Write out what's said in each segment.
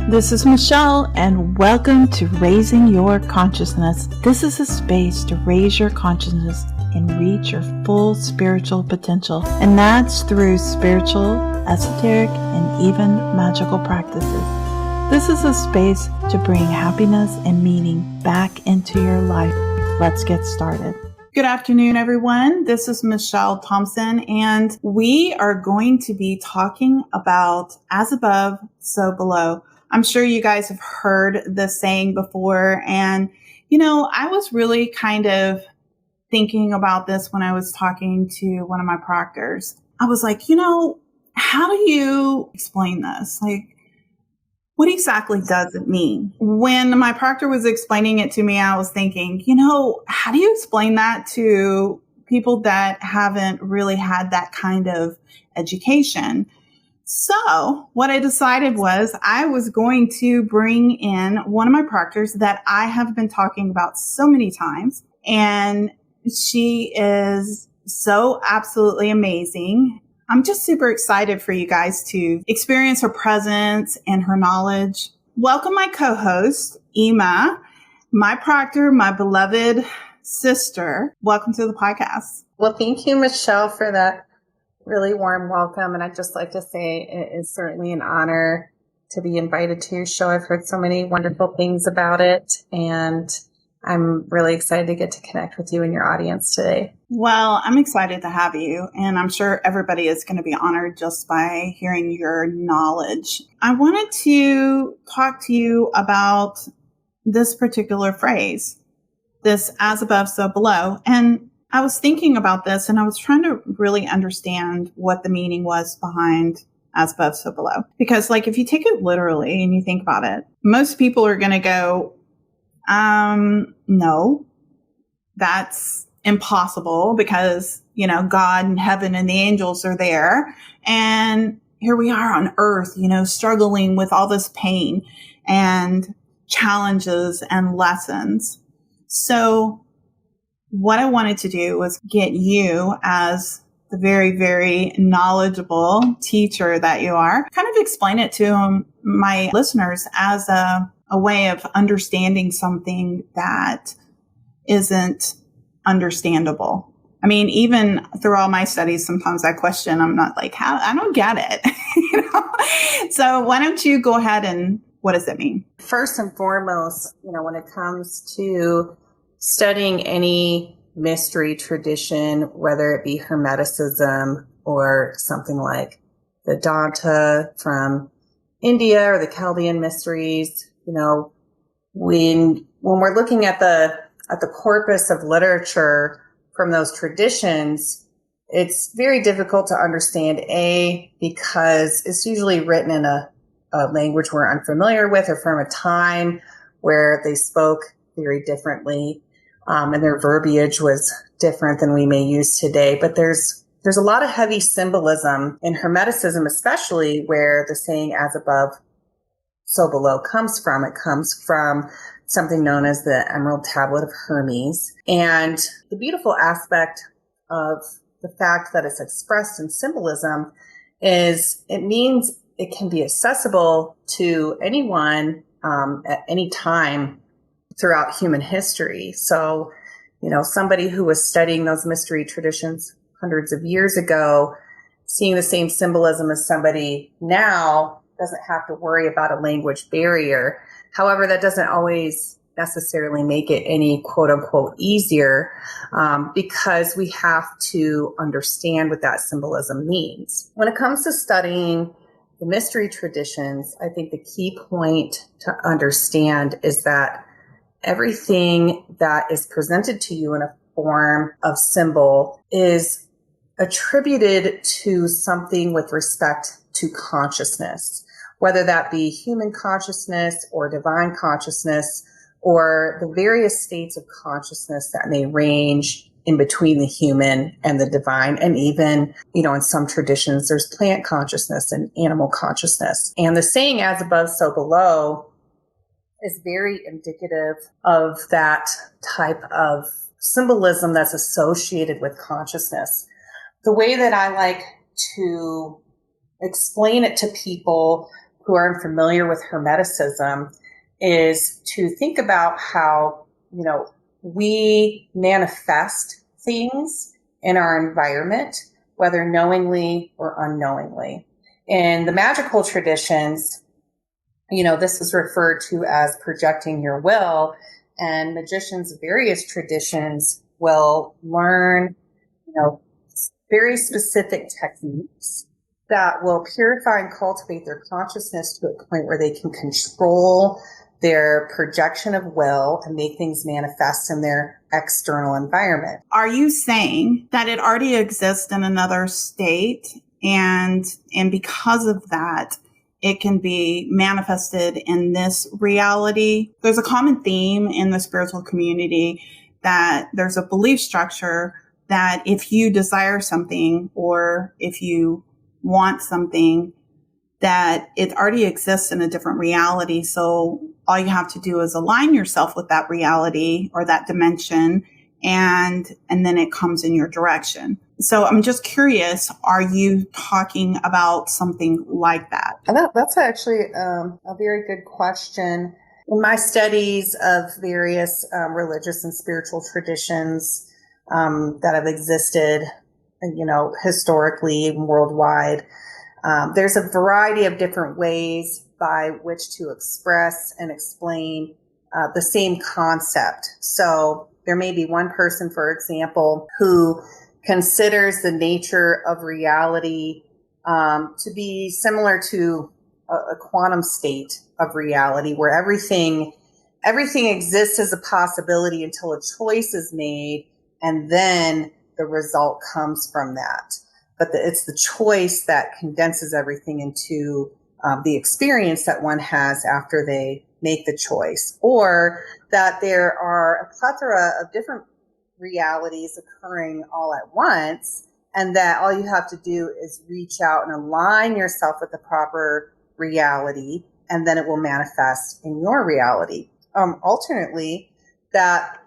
This is Michelle, and welcome to Raising Your Consciousness. This is a space to raise your consciousness and reach your full spiritual potential, and that's through spiritual, esoteric, and even magical practices. This is a space to bring happiness and meaning back into your life. Let's get started. Good afternoon, everyone. This is Michelle Thompson, and we are going to be talking about as above, so below. I'm sure you guys have heard this saying before, and I was really kind of thinking about this when I was talking to one of my proctors. I was like, how do you explain this? Like, what exactly does it mean? When my proctor was explaining it to me, I was thinking, how do you explain that to people that haven't really had that kind of education? So what I decided was I was going to bring in one of my proctors that I have been talking about so many times. And she is so absolutely amazing. I'm just super excited for you guys to experience her presence and her knowledge. Welcome my co-host, Ema, my proctor, my beloved sister. Welcome to the podcast. Well, thank you, Michelle, for that really warm welcome. And I'd just like to say it is certainly an honor to be invited to your show. I've heard so many wonderful things about it, and I'm really excited to get to connect with you and your audience today. Well, I'm excited to have you, and I'm sure everybody is going to be honored just by hearing your knowledge. I wanted to talk to you about this particular phrase, this as above, so below. And I was thinking about this, and I was trying to really understand what the meaning was behind as above, so below. Because, if you take it literally and you think about it, most people are going to go, no, that's impossible because, God and heaven and the angels are there. And here we are on earth, struggling with all this pain and challenges and lessons. So what I wanted to do was get you, as the very, very knowledgeable teacher that you are, kind of explain it to my listeners as a way of understanding something that isn't understandable. I mean, even through all my studies, sometimes I question, I'm not like, how, I don't get it. So why don't you go ahead and what does it mean? First and foremost, when it comes to studying any mystery tradition, whether it be Hermeticism or something like the Vedanta from India or the Chaldean mysteries, when we're looking at the corpus of literature from those traditions, it's very difficult to understand, because it's usually written in a language we're unfamiliar with or from a time where they spoke very differently, and their verbiage was different than we may use today. But there's a lot of heavy symbolism in Hermeticism, especially where the saying as above, so below comes from. It comes from something known as the Emerald Tablet of Hermes. And the beautiful aspect of the fact that it's expressed in symbolism is it means it can be accessible to anyone at any time throughout human history. So, somebody who was studying those mystery traditions hundreds of years ago, seeing the same symbolism as somebody now doesn't have to worry about a language barrier. However, that doesn't always necessarily make it any quote unquote easier, because we have to understand what that symbolism means. When it comes to studying the mystery traditions, I think the key point to understand is that everything that is presented to you in a form of symbol is attributed to something with respect to consciousness, whether that be human consciousness or divine consciousness, or the various states of consciousness that may range in between the human and the divine. And even, in some traditions, there's plant consciousness and animal consciousness. And the saying as above, so below is very indicative of that type of symbolism that's associated with consciousness. The way that I like to explain it to people who are familiar with Hermeticism is to think about how, we manifest things in our environment, whether knowingly or unknowingly. In the magical traditions, this is referred to as projecting your will, and magicians of various traditions will learn, very specific techniques that will purify and cultivate their consciousness to a point where they can control their projection of will and make things manifest in their external environment. Are you saying that it already exists in another state, and because of that, it can be manifested in this reality? There's a common theme in the spiritual community that there's a belief structure that if you desire something or if you want something, that it already exists in a different reality. So all you have to do is align yourself with that reality or that dimension, and then it comes in your direction. So I'm just curious, are you talking about something like that? That's actually a very good question. In my studies of various religious and spiritual traditions that have existed, historically and worldwide, there's a variety of different ways by which to express and explain the same concept. So there may be one person, for example, who considers the nature of reality to be similar to a quantum state of reality, where everything exists as a possibility until a choice is made, and then the result comes from that. But it's the choice that condenses everything into the experience that one has after they make the choice, or that there are a plethora of different realities occurring all at once, and that all you have to do is reach out and align yourself with the proper reality, and then it will manifest in your reality. Alternately, that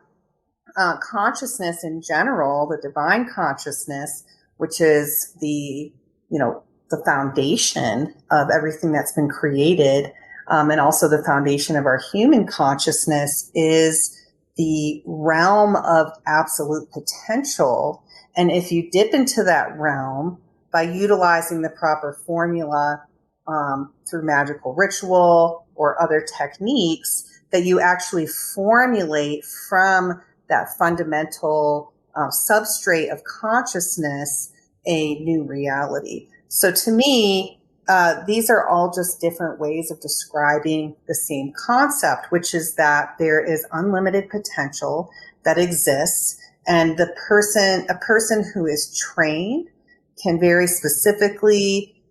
consciousness in general, the divine consciousness, which is the foundation of everything that's been created, and also the foundation of our human consciousness, is the realm of absolute potential. And if you dip into that realm by utilizing the proper formula through magical ritual or other techniques, that you actually formulate from that fundamental substrate of consciousness a new reality. So to me, these are all just different ways of describing the same concept, which is that there is unlimited potential that exists, and a person who is trained can very specifically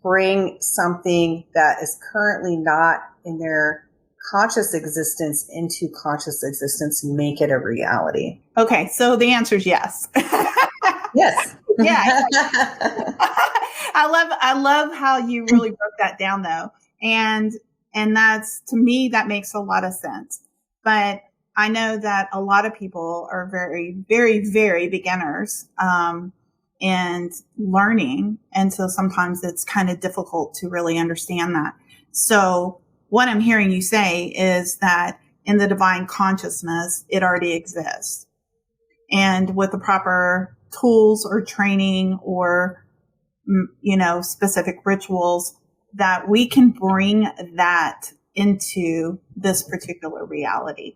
bring something that is currently not in their conscious existence into conscious existence and make it a reality. Okay, so the answer is yes. Yes. Yeah. I love how you really broke that down, though. And that's, to me, that makes a lot of sense. But I know that a lot of people are very, very, very beginners and learning. And so sometimes it's kind of difficult to really understand that. So what I'm hearing you say is that in the divine consciousness, it already exists. And with the proper tools or training or, specific rituals, that we can bring that into this particular reality.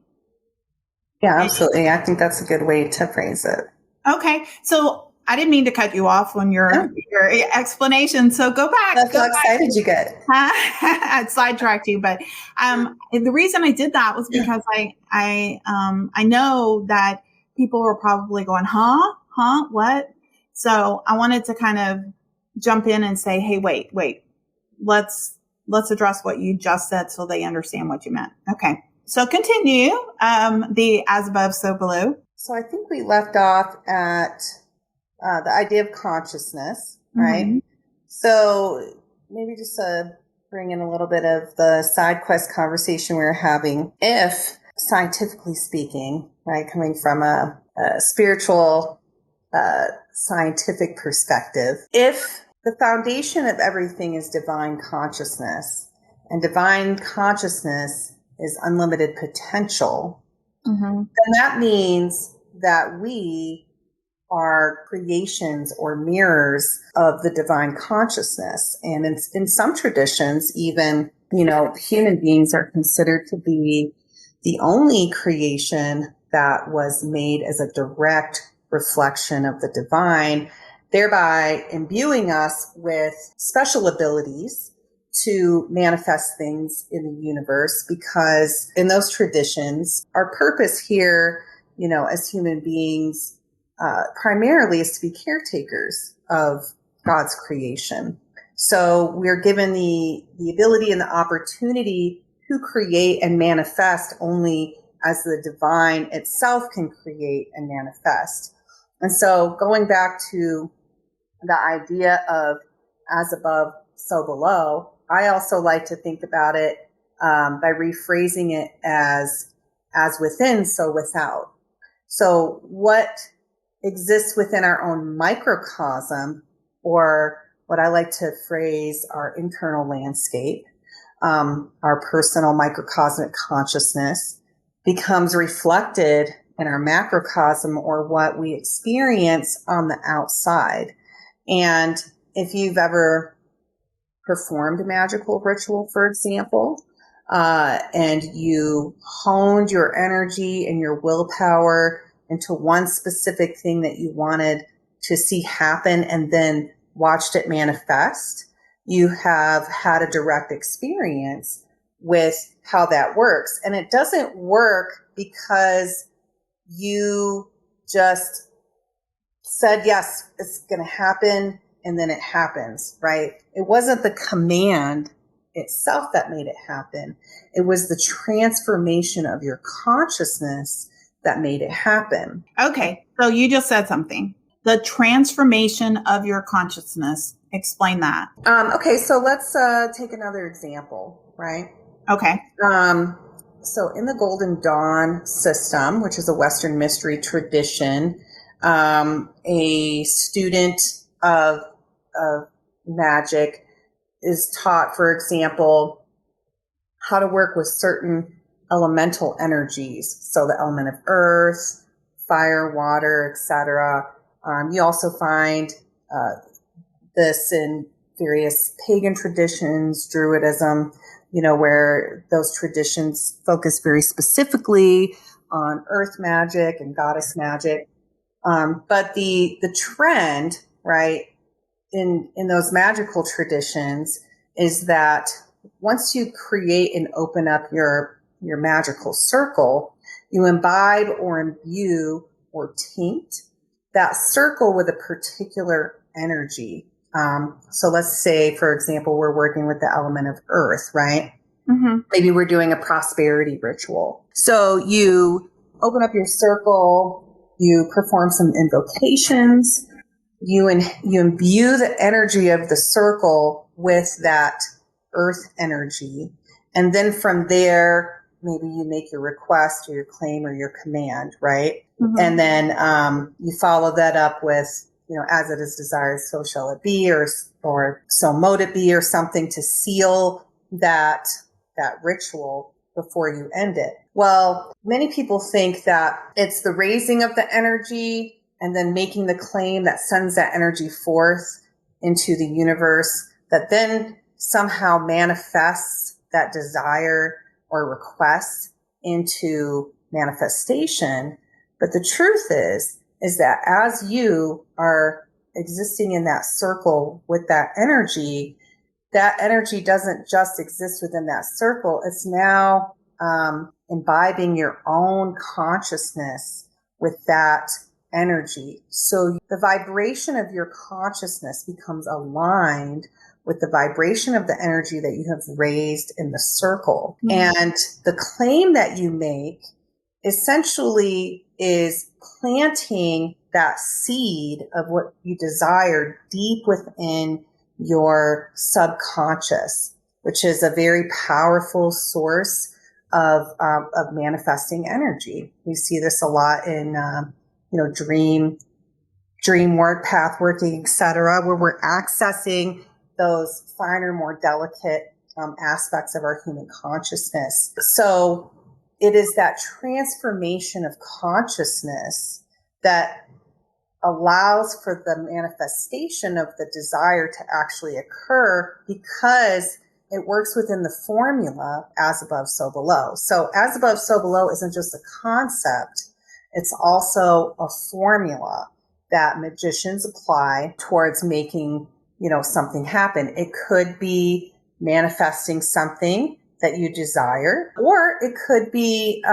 Yeah, absolutely. I think that's a good way to phrase it. Okay. So I didn't mean to cut you off on your explanation. So go back. That's how excited you get. I sidetracked you, but the reason I did that was because I know that people were probably going, huh, what? So I wanted to kind of jump in and say, hey, wait, let's address what you just said so they understand what you meant. Okay. So continue, the as above, so below. So I think we left off at the idea of consciousness, right? Mm-hmm. So maybe just bring in a little bit of the side quest conversation we were having. If, scientifically speaking, right, coming from a spiritual, scientific perspective, if the foundation of everything is divine consciousness, and divine consciousness is unlimited potential. And that means that we are creations or mirrors of the divine consciousness. And in some traditions, even, human beings are considered to be the only creation that was made as a direct reflection of the divine, thereby imbuing us with special abilities to manifest things in the universe, because in those traditions, our purpose here, as human beings, primarily is to be caretakers of God's creation. So we're given the ability and the opportunity to create and manifest only as the divine itself can create and manifest. And so going back to the idea of as above, so below, I also like to think about it by rephrasing it as within, so without. So what exists within our own microcosm, or what I like to phrase our internal landscape, our personal microcosmic consciousness, becomes reflected in our macrocosm, or what we experience on the outside. And if you've ever performed a magical ritual, for example, and you honed your energy and your willpower into one specific thing that you wanted to see happen and then watched it manifest, you have had a direct experience with how that works. And it doesn't work because you just said, yes, it's going to happen, and then it happens, right? It wasn't the command itself that made it happen. It was the transformation of your consciousness that made it happen. Okay, so you just said something. The transformation of your consciousness. Explain that. Okay, so let's take another example, right? Okay. So in the Golden Dawn system, which is a Western mystery tradition, a student of magic is taught, for example, how to work with certain elemental energies. So the element of earth, fire, water, etc. You also find this in various pagan traditions, Druidism, where those traditions focus very specifically on earth magic and goddess magic. But the trend, right, in those magical traditions is that once you create and open up your magical circle, you imbibe or imbue or taint that circle with a particular energy. So let's say, for example, we're working with the element of earth, right? Mm-hmm. Maybe we're doing a prosperity ritual. So you open up your circle, you perform some invocations, you imbue the energy of the circle with that earth energy. And then from there, maybe you make your request or your claim or your command, right? Mm-hmm. And then you follow that up with, as it is desired, so shall it be, or so mote it be, or something to seal that ritual before you end it. Well, many people think that it's the raising of the energy and then making the claim that sends that energy forth into the universe that then somehow manifests that desire or request into manifestation. But the truth is that as you are existing in that circle with that energy doesn't just exist within that circle. It's now imbibing your own consciousness with that energy. So the vibration of your consciousness becomes aligned with the vibration of the energy that you have raised in the circle. Mm-hmm. And the claim that you make essentially is planting that seed of what you desire deep within your subconscious, which is a very powerful source of manifesting energy. We see this a lot in, dream dream work, path working, etc., where we're accessing those finer, more delicate aspects of our human consciousness. So it is that transformation of consciousness that allows for the manifestation of the desire to actually occur, because it works within the formula as above, so below. So as above, so below isn't just a concept. It's also a formula that magicians apply towards making, something happen. It could be manifesting something that you desire, or it could be,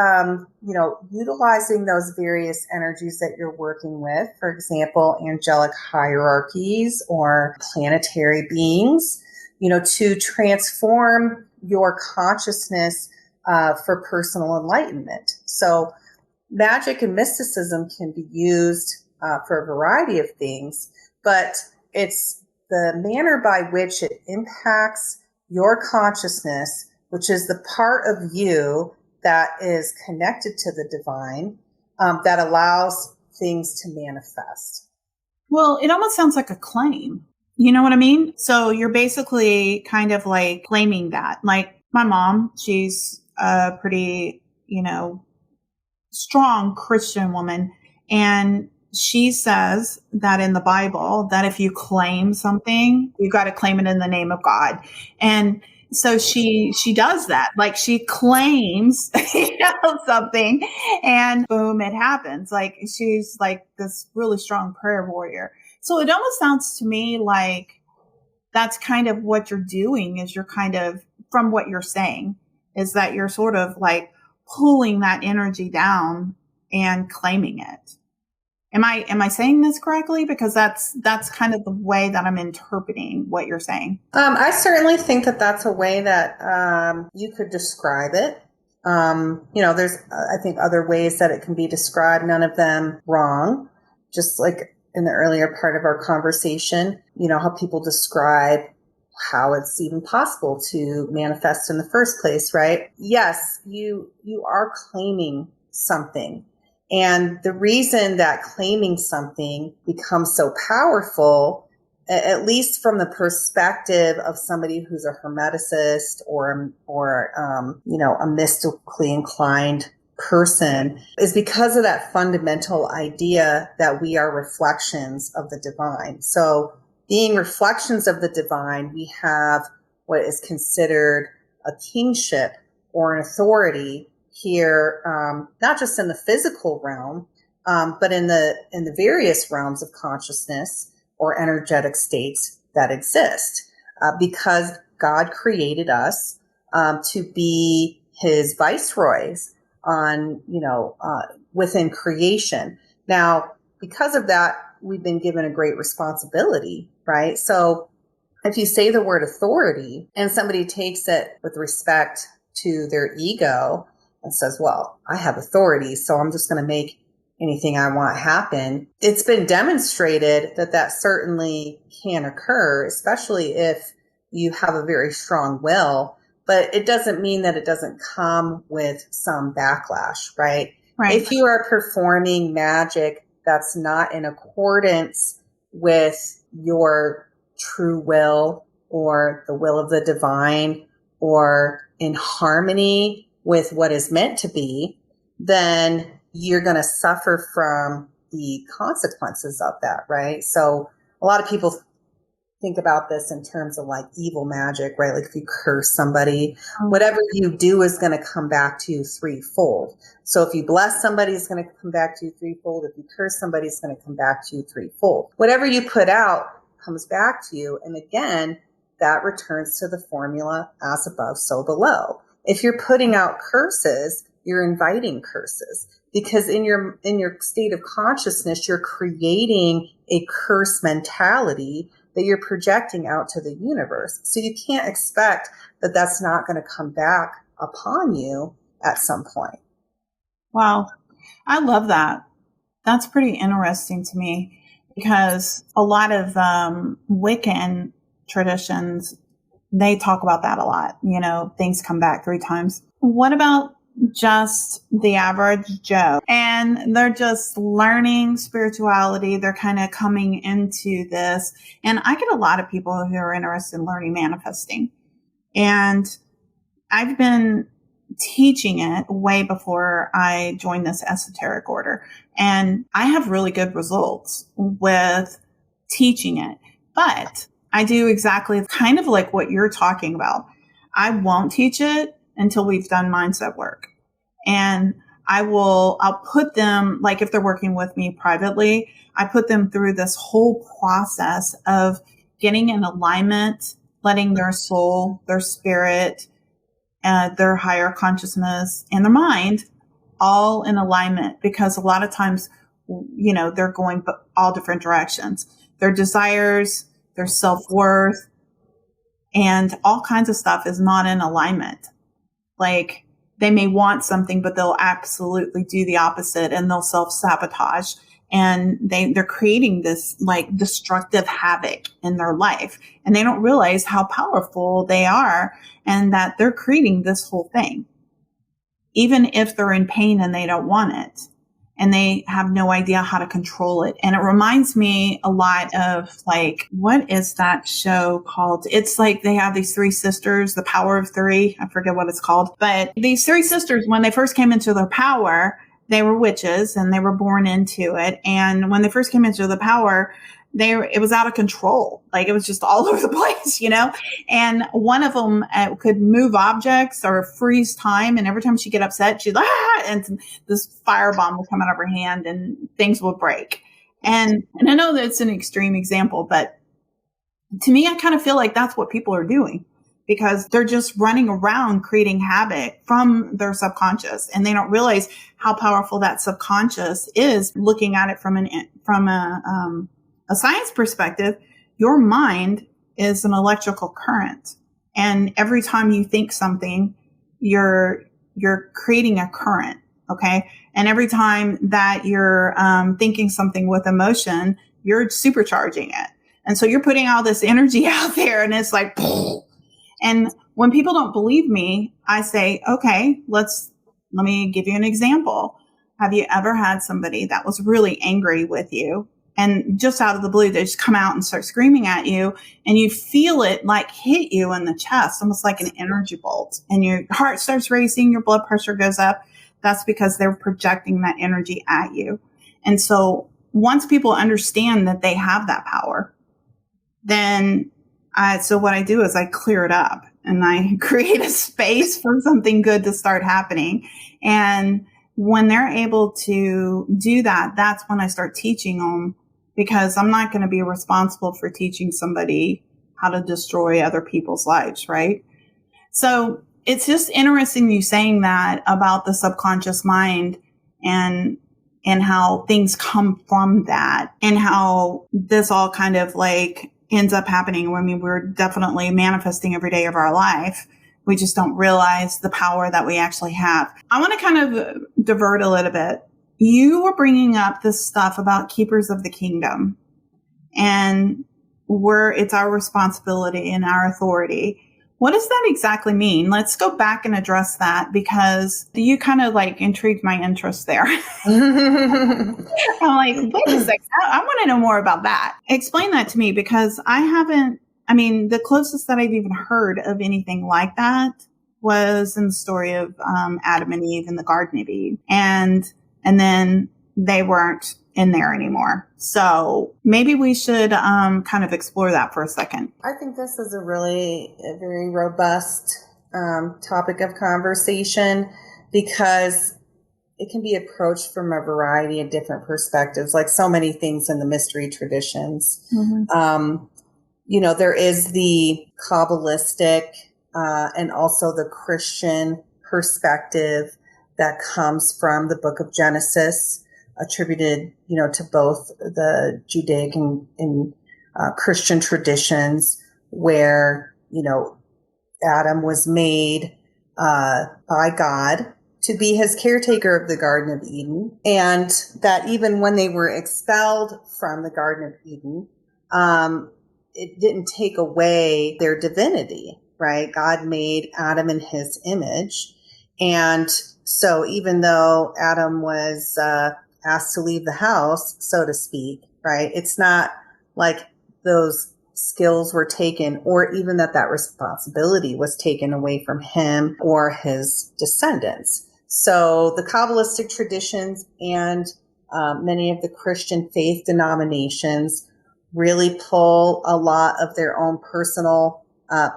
utilizing those various energies that you're working with. For example, angelic hierarchies or planetary beings, to transform your consciousness for personal enlightenment. So magic and mysticism can be used for a variety of things, but it's the manner by which it impacts your consciousness, which is the part of you that is connected to the divine, that allows things to manifest. Well, it almost sounds like a claim. You know what I mean? So you're basically kind of like claiming that. Like my mom, she's a pretty, strong Christian woman. And she says that in the Bible, that if you claim something, you got to claim it in the name of God. And so she does that. Like she claims, something, and boom, it happens. Like she's like this really strong prayer warrior. So it almost sounds to me like that's kind of what you're doing, is you're kind of, from what you're saying, is that you're sort of like pulling that energy down and claiming it. Am I saying this correctly? Because that's kind of the way that I'm interpreting what you're saying. I certainly think that that's a way that you could describe it. There's, I think, other ways that it can be described, none of them wrong. Just like in the earlier part of our conversation, how people describe how it's even possible to manifest in the first place, right? Yes, you are claiming something. And the reason that claiming something becomes so powerful, at least from the perspective of somebody who's a hermeticist or a mystically inclined person, is because of that fundamental idea that we are reflections of the divine. So being reflections of the divine, we have what is considered a kingship or an authority here, not just in the physical realm, but in the various realms of consciousness or energetic states that exist, because God created us to be His viceroys on, within creation. Now, because of that, we've been given a great responsibility, right? So if you say the word authority and somebody takes it with respect to their ego and says, well, I have authority, so I'm just going to make anything I want happen. It's been demonstrated that that certainly can occur, especially if you have a very strong will, but it doesn't mean that it doesn't come with some backlash, right? Right. If you are performing magic that's not in accordance with your true will or the will of the divine or in harmony with what is meant to be, then you're going to suffer from the consequences of that, right? So a lot of people think about this in terms of like evil magic, right? Like if you curse somebody, whatever you do is going to come back to you threefold. So if you bless somebody, it's going to come back to you threefold. If you curse somebody, it's going to come back to you threefold. Whatever you put out comes back to you. And again, that returns to the formula as above, so below. If you're putting out curses, you're inviting curses, because in your state of consciousness, you're creating a curse mentality that you're projecting out to the universe. So you can't expect that that's not going to come back upon you at some point. Wow. I love that. That's pretty interesting to me, because a lot of Wiccan traditions, they talk about that a lot. Things come back 3 times. What about just the average Joe. And they're just learning spirituality. They're kind of coming into this. And I get a lot of people who are interested in learning manifesting. And I've been teaching it way before I joined this esoteric order. And I have really good results with teaching it. But I do exactly kind of like what you're talking about. I won't teach it until we've done mindset work. And I'll put them, like if they're working with me privately, I put them through this whole process of getting in alignment, letting their soul, their spirit, their higher consciousness and their mind all in alignment, because a lot of times, they're going all different directions. Their desires, their self-worth, and all kinds of stuff is not in alignment. Like they may want something, but they'll absolutely do the opposite and they'll self-sabotage. And they're creating this like destructive havoc in their life. And they don't realize how powerful they are and that they're creating this whole thing. Even if they're in pain and they don't want it. And they have no idea how to control it. And it reminds me a lot of like, what is that show called? It's like they have these three sisters, The Power of Three. I forget what it's called. But these three sisters, when they first came into their power, they were witches and they were born into it. And when they first came into the power, it was out of control. Like it was just all over the place, and one of them could move objects or freeze time. And every time she'd get upset, she'd, and this firebomb would come out of her hand and things would break. And I know that's an extreme example, but to me, I kind of feel like that's what people are doing, because they're just running around creating havoc from their subconscious, and they don't realize how powerful that subconscious is. Looking at it from a science perspective, your mind is an electrical current, and every time you think something, you're creating a current. Okay, and every time that you're thinking something with emotion, you're supercharging it, and so you're putting all this energy out there, and it's like. And when people don't believe me, I say, okay, let me give you an example. Have you ever had somebody that was really angry with you, and just out of the blue, they just come out and start screaming at you, and you feel it like hit you in the chest, almost like an energy bolt, and your heart starts racing, your blood pressure goes up. That's because they're projecting that energy at you. And so once people understand that they have that power, then so what I do is I clear it up and I create a space for something good to start happening. And when they're able to do that, that's when I start teaching them, because I'm not going to be responsible for teaching somebody how to destroy other people's lives, right? So it's just interesting you saying that about the subconscious mind and how things come from that, and how this all kind of like ends up happening. I mean, we're definitely manifesting every day of our life. We just don't realize the power that we actually have. I want to kind of divert a little bit. You were bringing up this stuff about keepers of the kingdom, and it's our responsibility and our authority. What does that exactly mean? Let's go back and address that, because you kind of like intrigued my interest there. I'm like, wait a second, I want to know more about that. Explain that to me, because the closest that I've even heard of anything like that was in the story of Adam and Eve in the Garden of Eden. And then they weren't in there anymore. So maybe we should kind of explore that for a second. I think this is a very robust topic of conversation, because it can be approached from a variety of different perspectives, like so many things in the mystery traditions. Mm-hmm. There is the Kabbalistic and also the Christian perspective that comes from the book of Genesis, attributed, to both the Judaic and Christian traditions, where, Adam was made by God to be his caretaker of the Garden of Eden. And that even when they were expelled from the Garden of Eden, it didn't take away their divinity, right? God made Adam in his image. And so even though Adam was asked to leave the house, so to speak, right? It's not like those skills were taken, or even that responsibility was taken away from him or his descendants. So the Kabbalistic traditions and many of the Christian faith denominations really pull a lot of their own personal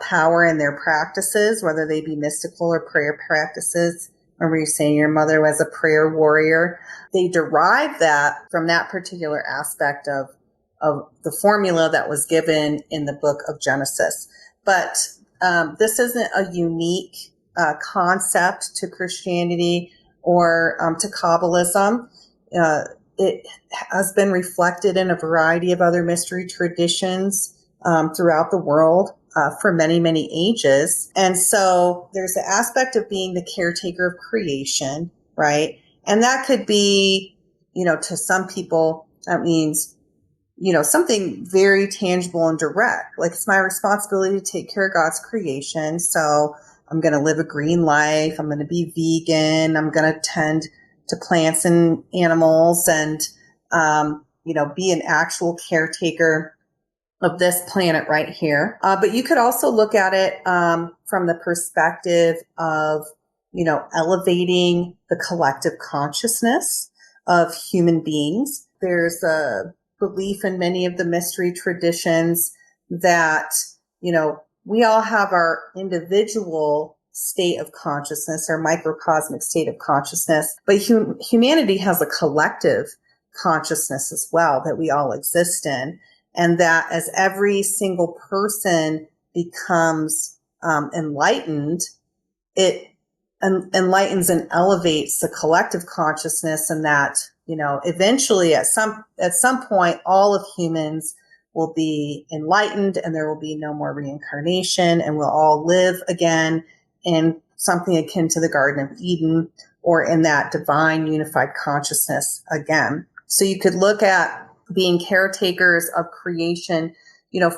power in their practices, whether they be mystical or prayer practices. Remember you saying your mother was a prayer warrior. They derive that from that particular aspect of the formula that was given in the book of Genesis. But this isn't a unique concept to Christianity or to Kabbalism. It has been reflected in a variety of other mystery traditions throughout the world for many, many ages. And so there's the aspect of being the caretaker of creation, right? And that could be, to some people, that means, something very tangible and direct. Like, it's my responsibility to take care of God's creation. So I'm going to live a green life. I'm going to be vegan. I'm going to tend to plants and animals and, be an actual caretaker of this planet right here. But you could also look at it from the perspective of, elevating the collective consciousness of human beings. There's a belief in many of the mystery traditions that, we all have our individual state of consciousness, our microcosmic state of consciousness, but humanity has a collective consciousness as well that we all exist in. And that as every single person becomes enlightened, it enlightens and elevates the collective consciousness, and that, eventually at some point, all of humans will be enlightened and there will be no more reincarnation, and we'll all live again in something akin to the Garden of Eden, or in that divine unified consciousness again. So you could look at being caretakers of creation,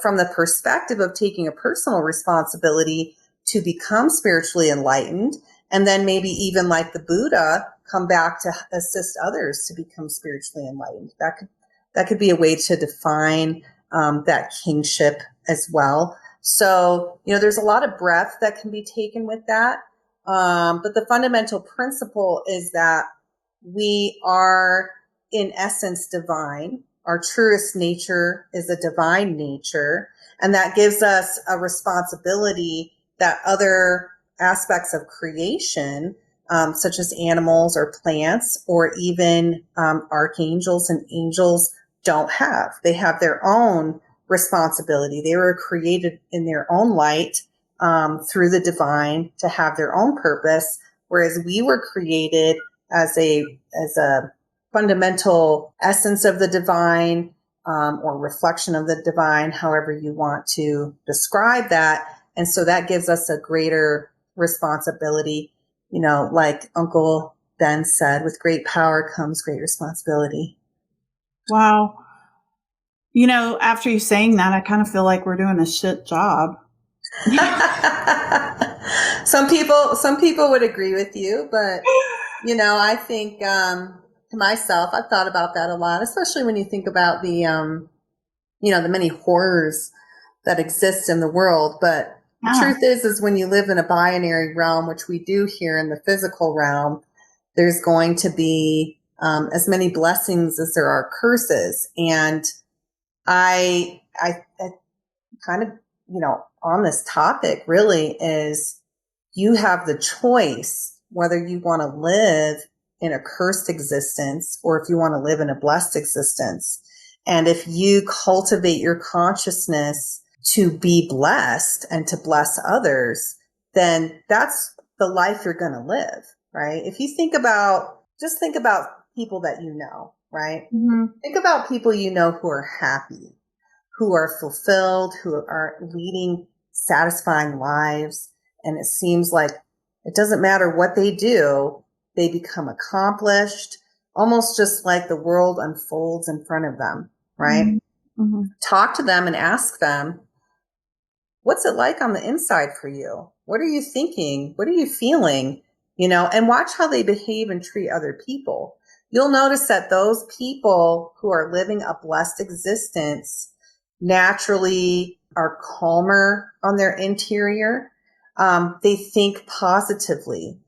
from the perspective of taking a personal responsibility to become spiritually enlightened. And then maybe even like the Buddha, come back to assist others to become spiritually enlightened. That could be a way to define that kingship as well. So, there's a lot of breadth that can be taken with that. But the fundamental principle is that we are in essence divine. Our truest nature is a divine nature. And that gives us a responsibility that other aspects of creation, such as animals or plants, or even archangels and angels, don't have. They have their own responsibility. They were created in their own light through the divine to have their own purpose, whereas we were created as a fundamental essence of the divine, or reflection of the divine, however you want to describe that. And so that gives us a greater responsibility, like Uncle Ben said, with great power comes great responsibility. Wow. After you saying that, I kind of feel like we're doing a shit job. Some people would agree with you, but I think to myself, I've thought about that a lot, especially when you think about the the many horrors that exist in the world. But the truth is when you live in a binary realm, which we do here in the physical realm, there's going to be as many blessings as there are curses. And I kind of, on this topic really is, you have the choice whether you want to live in a cursed existence or if you want to live in a blessed existence. And if you cultivate your consciousness to be blessed and to bless others, then that's the life you're going to live, right? If you think about people that right? Mm-hmm. Think about people who are happy, who are fulfilled, who are leading satisfying lives. And it seems like it doesn't matter what they do, they become accomplished, almost just like the world unfolds in front of them, right? Mm-hmm. Talk to them and ask them, what's it like on the inside for you? What are you thinking? What are you feeling? and watch how they behave and treat other people. You'll notice that those people who are living a blessed existence naturally are calmer on their interior. They think positively.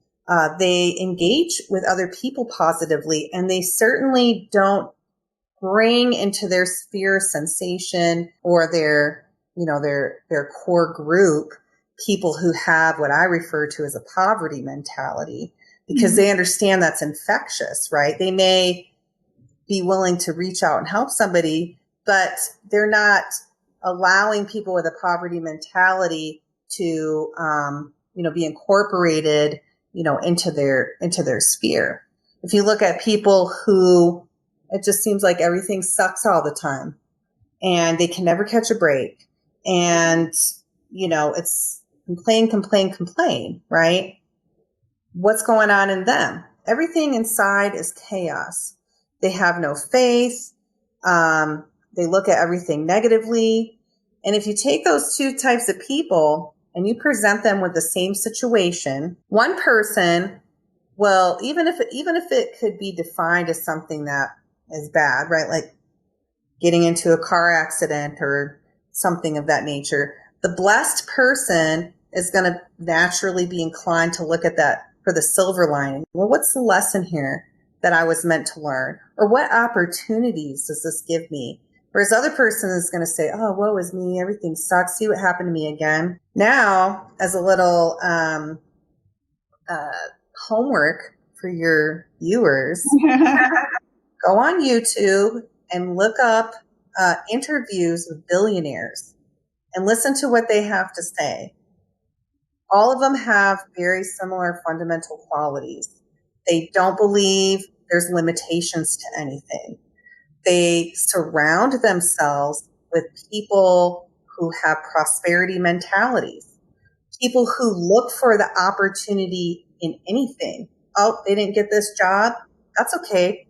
They engage with other people positively, and they certainly don't bring into their sphere of sensation or their core group people who have what I refer to as a poverty mentality, because they understand that's infectious, right? They may be willing to reach out and help somebody, but they're not allowing people with a poverty mentality to, be incorporated, into their sphere. If you look at people who it just seems like everything sucks all the time and they can never catch a break, and, it's complain, right? What's going on in them? Everything inside is chaos. They have no faith. They look at everything negatively. And if you take those two types of people and you present them with the same situation, one person will, even if it could be defined as something that is bad, right? Like getting into a car accident or something of that nature, the blessed person is going to naturally be inclined to look at that for the silver lining. Well, what's the lesson here that I was meant to learn? Or what opportunities does this give me? Whereas other person is going to say, oh, woe is me, everything sucks, see what happened to me again. Now, as a little homework for your viewers, go on YouTube and look up interviews with billionaires and listen to what they have to say. All of them have very similar fundamental qualities. They don't believe there's limitations to anything. They surround themselves with people who have prosperity mentalities, people who look for the opportunity in anything. Oh, they didn't get this job? That's okay.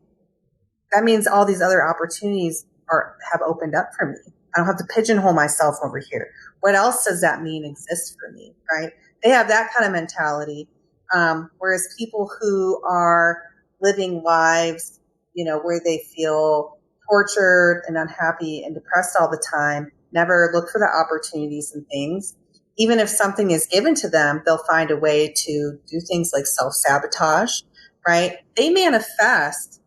That means all these other opportunities have opened up for me. I don't have to pigeonhole myself over here. What else does that mean exists for me, right? They have that kind of mentality. Whereas people who are living lives, where they feel tortured and unhappy and depressed all the time, never look for the opportunities and things. Even if something is given to them, they'll find a way to do things like self-sabotage, right? They manifest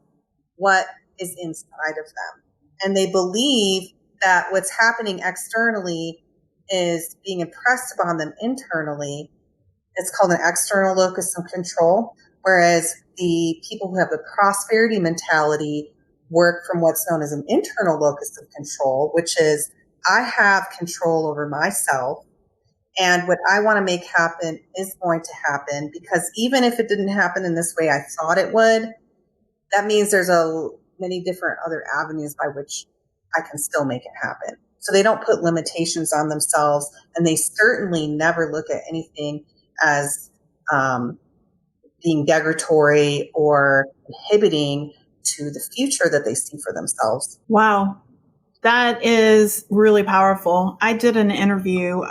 what is inside of them. And they believe that what's happening externally is being impressed upon them internally. It's called an external locus of control, whereas the people who have the prosperity mentality work from what's known as an internal locus of control, which is I have control over myself, and what I want to make happen is going to happen, because even if it didn't happen in this way I thought it would, that means there's many different other avenues by which I can still make it happen. So they don't put limitations on themselves, and they certainly never look at anything as being degradatory or inhibiting to the future that they see for themselves. Wow. That is really powerful. I did an interview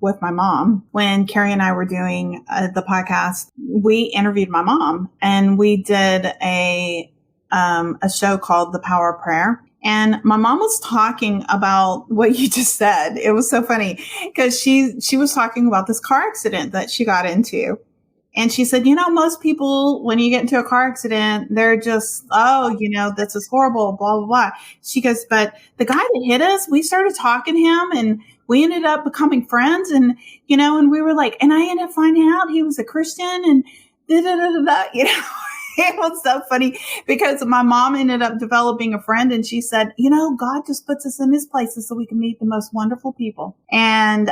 with my mom when Carrie and I were doing the podcast. We interviewed my mom, and we did a show called The Power of Prayer. And my mom was talking about what you just said. It was so funny because she was talking about this car accident that she got into. And she said, most people, when you get into a car accident, they're just, this is horrible, blah, blah, blah. She goes, but the guy that hit us, we started talking to him and we ended up becoming friends. And, and we were like, and I ended up finding out he was a Christian and It was so funny because my mom ended up developing a friend, and she said, God just puts us in his places so we can meet the most wonderful people. And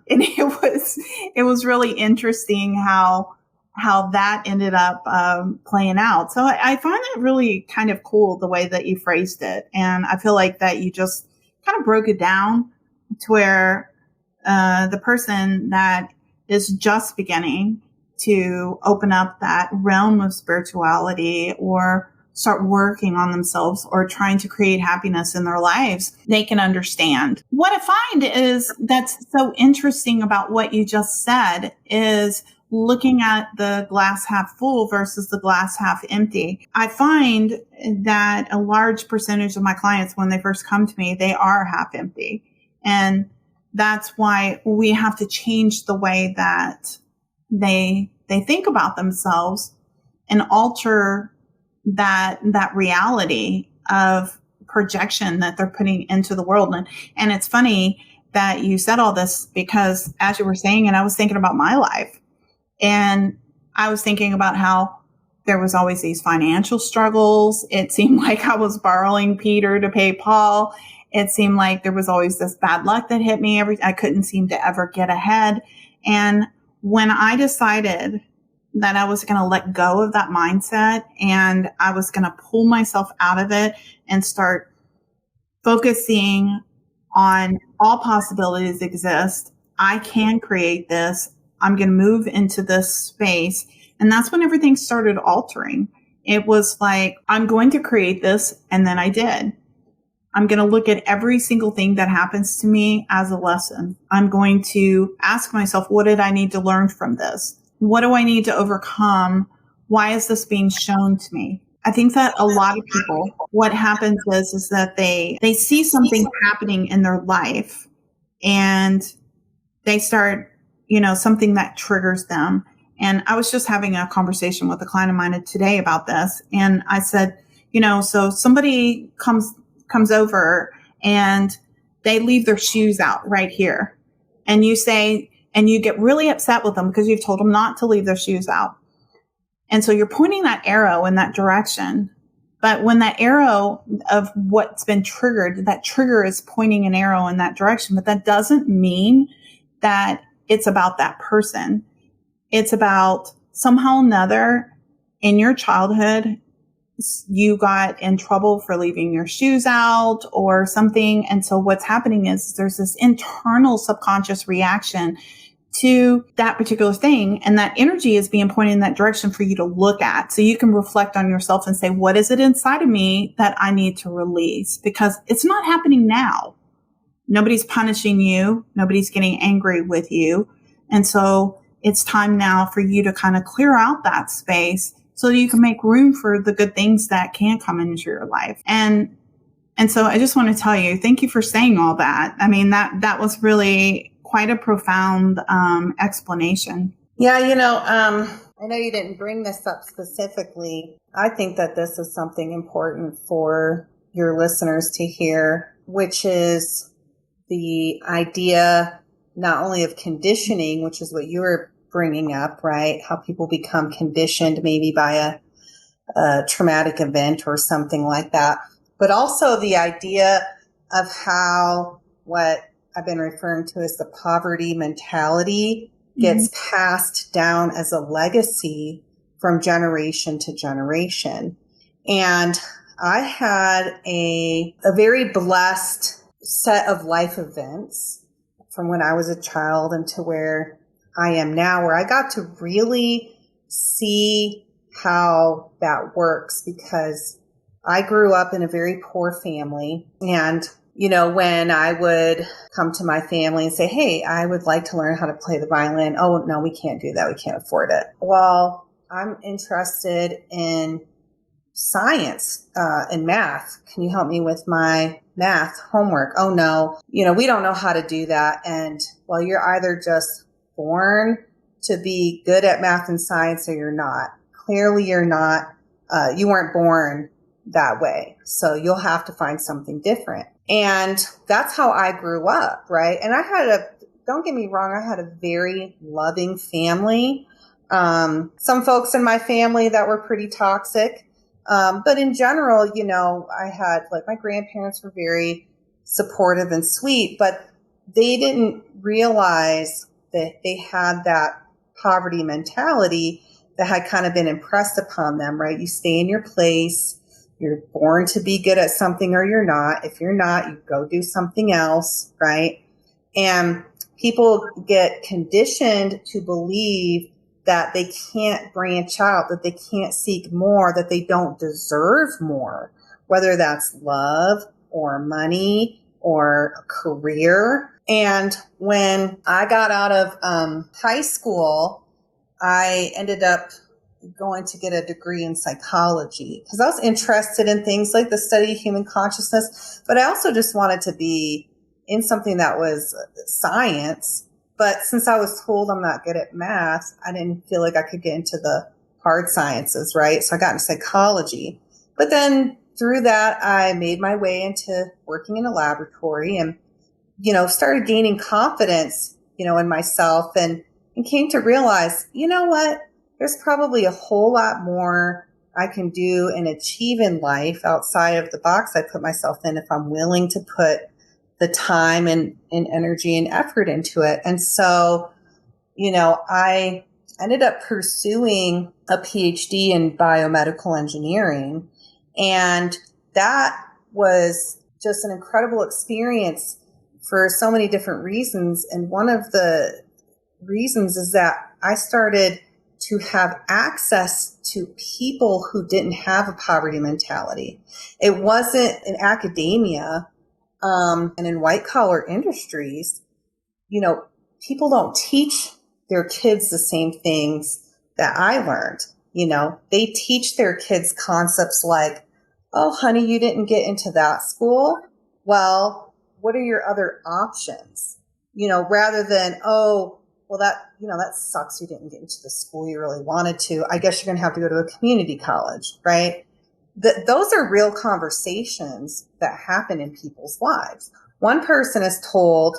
it was really interesting how that ended up playing out. So I find that really kind of cool, the way that you phrased it. And I feel like that you just kind of broke it down to where the person that is just beginning to open up that realm of spirituality or start working on themselves or trying to create happiness in their lives, they can understand. What I find is that's so interesting about what you just said is looking at the glass half full versus the glass half empty. I find that a large percentage of my clients, when they first come to me, they are half empty. And that's why we have to change the way that they think about themselves and alter that reality of projection that they're putting into the world. And it's funny that you said all this, because as you were saying, and I was thinking about my life, and I was thinking about how there was always these financial struggles. It seemed like I was borrowing Peter to pay Paul. It seemed like there was always this bad luck that hit me. I couldn't seem to ever get ahead. And when I decided that I was going to let go of that mindset and I was going to pull myself out of it and start focusing on all possibilities exist, I can create this. I'm going to move into this space. And that's when everything started altering. It was like, I'm going to create this. And then I did. I'm going to look at every single thing that happens to me as a lesson. I'm going to ask myself, what did I need to learn from this? What do I need to overcome? Why is this being shown to me? I think that a lot of people, what happens is that they see something happening in their life and they start, something that triggers them. And I was just having a conversation with a client of mine today about this. And I said, so somebody comes over and they leave their shoes out right here. And you say, and you get really upset with them because you've told them not to leave their shoes out. And so you're pointing that arrow in that direction. But when that arrow of what's been triggered, that trigger is pointing an arrow in that direction. But that doesn't mean that it's about that person. It's about somehow or another in your childhood, you got in trouble for leaving your shoes out or something. And so what's happening is there's this internal subconscious reaction to that particular thing. And that energy is being pointed in that direction for you to look at. So you can reflect on yourself and say, what is it inside of me that I need to release? Because it's not happening now. Nobody's punishing you. Nobody's getting angry with you. And so it's time now for you to kind of clear out that space so you can make room for the good things that can come into your life. And so I just want to tell you, thank you for saying all that. I mean, that was really quite a profound explanation. Yeah, I know you didn't bring this up specifically. I think that this is something important for your listeners to hear, which is the idea not only of conditioning, which is what you were bringing up, right? How people become conditioned maybe by a traumatic event or something like that, but also the idea of how what I've been referring to as the poverty mentality gets passed down as a legacy from generation to generation. And I had a very blessed set of life events from when I was a child into where I am now, where I got to really see how that works, because I grew up in a very poor family. And, when I would come to my family and say, hey, I would like to learn how to play the violin. Oh, no, we can't do that. We can't afford it. Well, I'm interested in science and math. Can you help me with my math homework? Oh, no, we don't know how to do that. And well, you're either just born to be good at math and science or you're not. Clearly you're not. You weren't born that way. So you'll have to find something different. And that's how I grew up, right? And don't get me wrong, I had a very loving family. Some folks in my family that were pretty toxic. But in general, I had, my grandparents were very supportive and sweet, but they didn't realize that they had that poverty mentality that had kind of been impressed upon them, right? You stay in your place. You're born to be good at something or you're not. If you're not, you go do something else, right? And people get conditioned to believe that they can't branch out, that they can't seek more, that they don't deserve more, whether that's love or money or a career. And when I got out of high school, I ended up going to get a degree in psychology because I was interested in things like the study of human consciousness, but I also just wanted to be in something that was science. But since I was told I'm not good at math, I didn't feel like I could get into the hard sciences, right? So I got into psychology. But then through that, I made my way into working in a laboratory and, started gaining confidence, in myself and came to realize, you know what? There's probably a whole lot more I can do and achieve in life outside of the box I put myself in if I'm willing to put the time and energy and effort into it. And so, I ended up pursuing a PhD in biomedical engineering. And that was just an incredible experience for so many different reasons. And one of the reasons is that I started to have access to people who didn't have a poverty mentality. It wasn't in academia and in white collar industries. People don't teach their kids the same things that I learned. They teach their kids concepts like, oh, honey, you didn't get into that school. Well, what are your other options? Rather than, oh, well, that sucks. You didn't get into the school you really wanted to. I guess you're going to have to go to a community college, right? Those are real conversations that happen in people's lives. One person is told,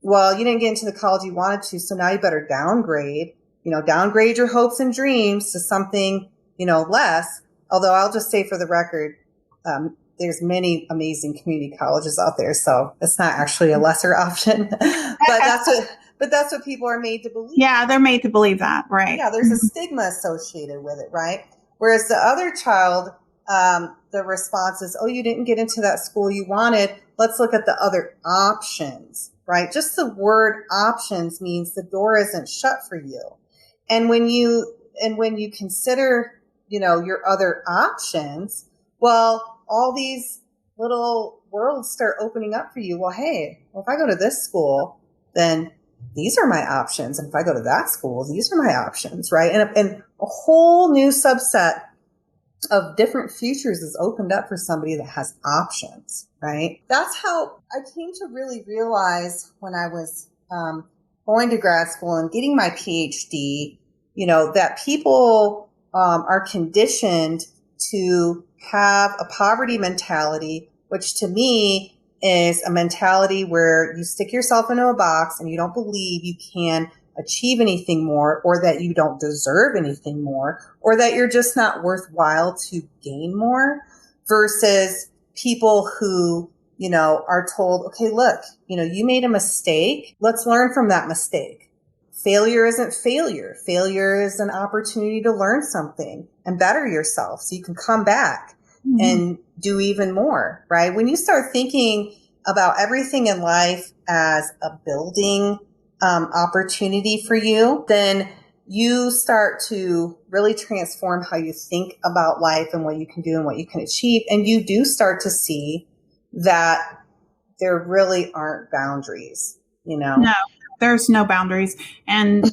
well, you didn't get into the college you wanted to, so now you better downgrade your hopes and dreams to something, less. Although I'll just say for the record, there's many amazing community colleges out there, so it's not actually a lesser option. But that's what people are made to believe. Yeah, they're made to believe that, right? Yeah, there's a stigma associated with it, right? Whereas the other child, the response is, oh, you didn't get into that school you wanted. Let's look at the other options, right? Just the word options means the door isn't shut for you. And when you consider, your other options, well, all these little worlds start opening up for you. Well, hey, if I go to this school, then these are my options. And if I go to that school, these are my options, right? And a whole new subset of different futures is opened up for somebody that has options, right? That's how I came to really realize when I was going to grad school and getting my PhD, that people are conditioned to have a poverty mentality, which to me is a mentality where you stick yourself into a box and you don't believe you can achieve anything more, or that you don't deserve anything more, or that you're just not worthwhile to gain more, versus people who, are told, okay, look, you made a mistake. Let's learn from that mistake. Failure isn't failure. Failure is an opportunity to learn something and better yourself so you can come back and do even more, right? When you start thinking about everything in life as a building opportunity for you, then you start to really transform how you think about life and what you can do and what you can achieve. And you do start to see that there really aren't boundaries, No, there's no boundaries. And,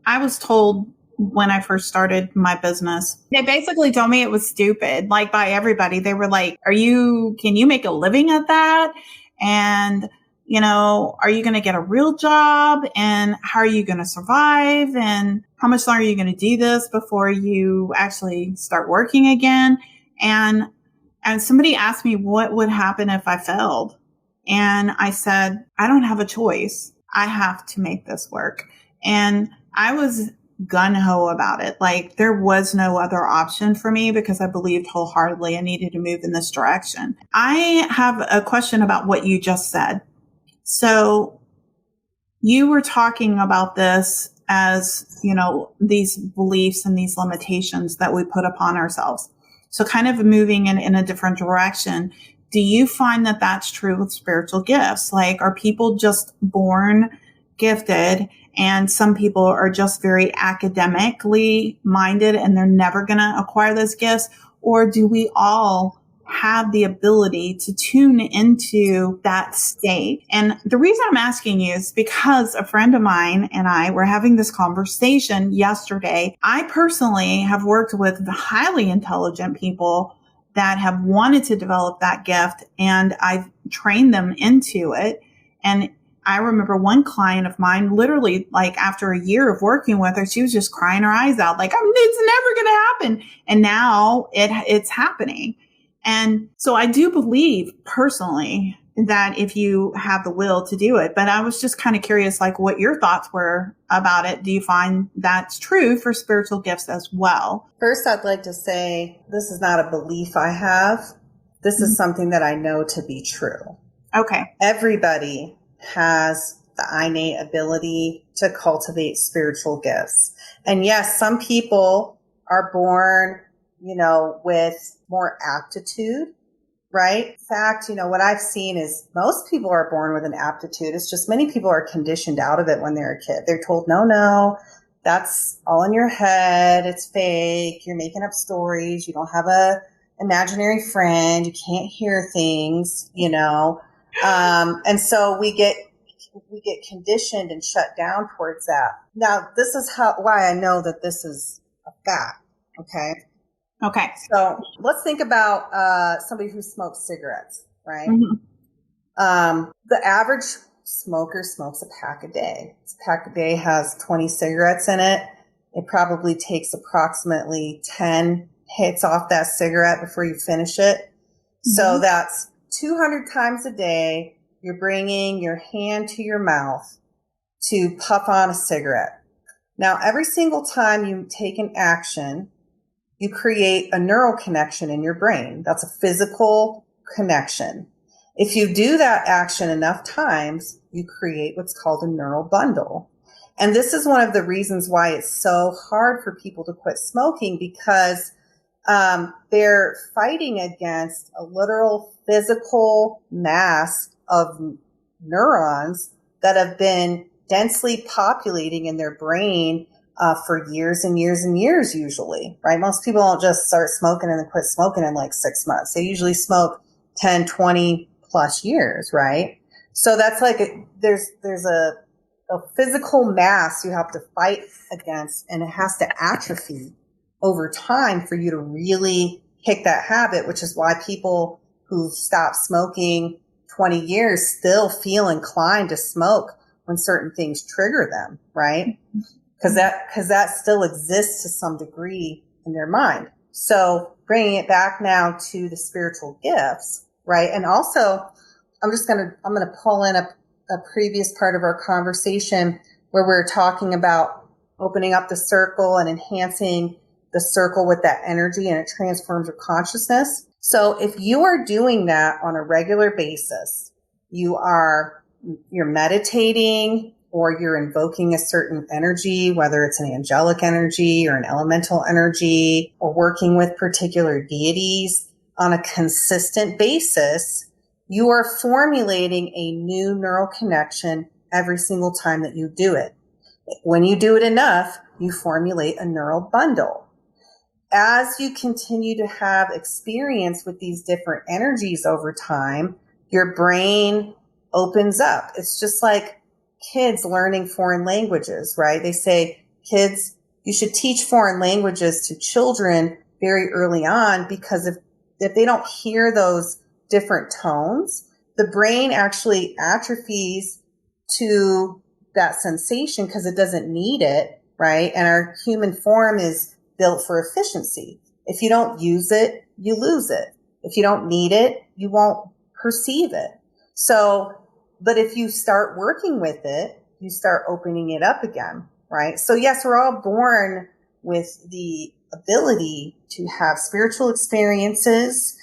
I was told when I first started my business, they basically told me it was stupid, like by everybody. They were like, can you make a living at that? And, are you going to get a real job? And how are you going to survive? And how much longer are you going to do this before you actually start working again? And somebody asked me what would happen if I failed. And I said, I don't have a choice. I have to make this work. And I was gung-ho about it. Like there was no other option for me because I believed wholeheartedly I needed to move in this direction. I have a question about what you just said. So you were talking about this as, these beliefs and these limitations that we put upon ourselves. So kind of moving in a different direction. Do you find that that's true with spiritual gifts? Like, are people just born gifted and some people are just very academically minded and they're never going to acquire those gifts? Or do we all have the ability to tune into that state. And the reason I'm asking you is because a friend of mine and I were having this conversation yesterday. I personally have worked with highly intelligent people that have wanted to develop that gift, and I've trained them into it. And I remember one client of mine, literally, like after a year of working with her, she was just crying her eyes out, like, it's never going to happen. And now it's happening. And so I do believe personally that if you have the will to do it, but I was just kind of curious, like what your thoughts were about it. Do you find that's true for spiritual gifts as well? First, I'd like to say this is not a belief I have. This is something that I know to be true. Okay. Everybody has the innate ability to cultivate spiritual gifts. And yes, some people are born, with more aptitude, right? In fact, what I've seen is most people are born with an aptitude. It's just many people are conditioned out of it when they're a kid. They're told, no, that's all in your head. It's fake. You're making up stories. You don't have a imaginary friend. You can't hear things, and so we get conditioned and shut down towards that. Now, this is why I know that this is a fact. Okay. So let's think about somebody who smokes cigarettes, right? Mm-hmm. The average smoker smokes a pack a day. This pack a day has 20 cigarettes in it. It probably takes approximately 10 hits off that cigarette before you finish it. Mm-hmm. So that's 200 times a day. You're bringing your hand to your mouth to puff on a cigarette. Now, every single time you take an action, you create a neural connection in your brain. That's a physical connection. If you do that action enough times, you create what's called a neural bundle. And this is one of the reasons why it's so hard for people to quit smoking, because they're fighting against a literal physical mass of neurons that have been densely populating in their brain for years and years and years, usually, right? Most people don't just start smoking and then quit smoking in like 6 months. They usually smoke 10, 20 plus years, right? So that's like, there's a physical mass you have to fight against, and it has to atrophy over time for you to really kick that habit, which is why people who've stopped smoking 20 years still feel inclined to smoke when certain things trigger them, right? Because that still exists to some degree in their mind. So bringing it back now to the spiritual gifts, right? And also, I'm going to pull in a previous part of our conversation where we're talking about opening up the circle and enhancing the circle with that energy, and it transforms your consciousness. So if you are doing that on a regular basis, you're meditating, or you're invoking a certain energy, whether it's an angelic energy or an elemental energy, or working with particular deities on a consistent basis, you are formulating a new neural connection every single time that you do it. When you do it enough, you formulate a neural bundle. As you continue to have experience with these different energies over time, your brain opens up. It's just like kids learning foreign languages, right? They say, kids, you should teach foreign languages to children very early on, because if they don't hear those different tones, the brain actually atrophies to that sensation because it doesn't need it, right? And our human form is built for efficiency. If you don't use it, you lose it. If you don't need it, you won't perceive it. So, but if you start working with it, you start opening it up again, right? So yes, we're all born with the ability to have spiritual experiences,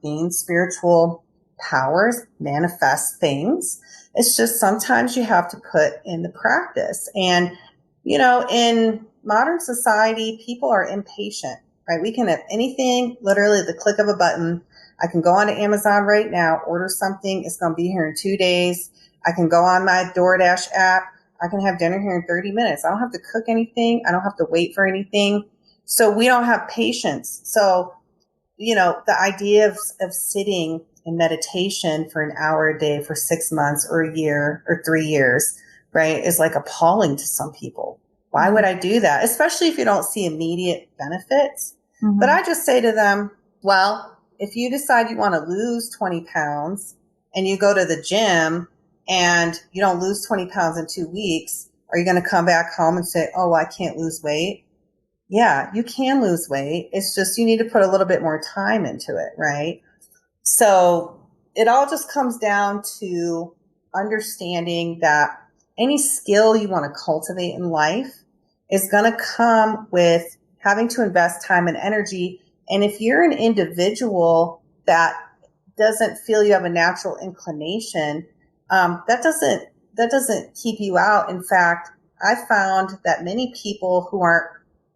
gain spiritual powers, manifest things. It's just sometimes you have to put in the practice. And, in modern society, people are impatient, right? We can have anything, literally at the click of a button. I can go on to Amazon right now, order something. It's going to be here in 2 days. I can go on my DoorDash app. I can have dinner here in 30 minutes. I don't have to cook anything. I don't have to wait for anything. So we don't have patience. So, the idea of sitting in meditation for an hour a day for 6 months or a year or 3 years, right, is like appalling to some people. Why would I do that? Especially if you don't see immediate benefits. Mm-hmm. But I just say to them, well, if you decide you want to lose 20 pounds and you go to the gym and you don't lose 20 pounds in 2 weeks, are you going to come back home and say, oh, I can't lose weight? Yeah, you can lose weight. It's just you need to put a little bit more time into it, right? So it all just comes down to understanding that any skill you want to cultivate in life is going to come with having to invest time and energy. And if you're an individual that doesn't feel you have a natural inclination, that doesn't keep you out. In fact, I found that many people who aren't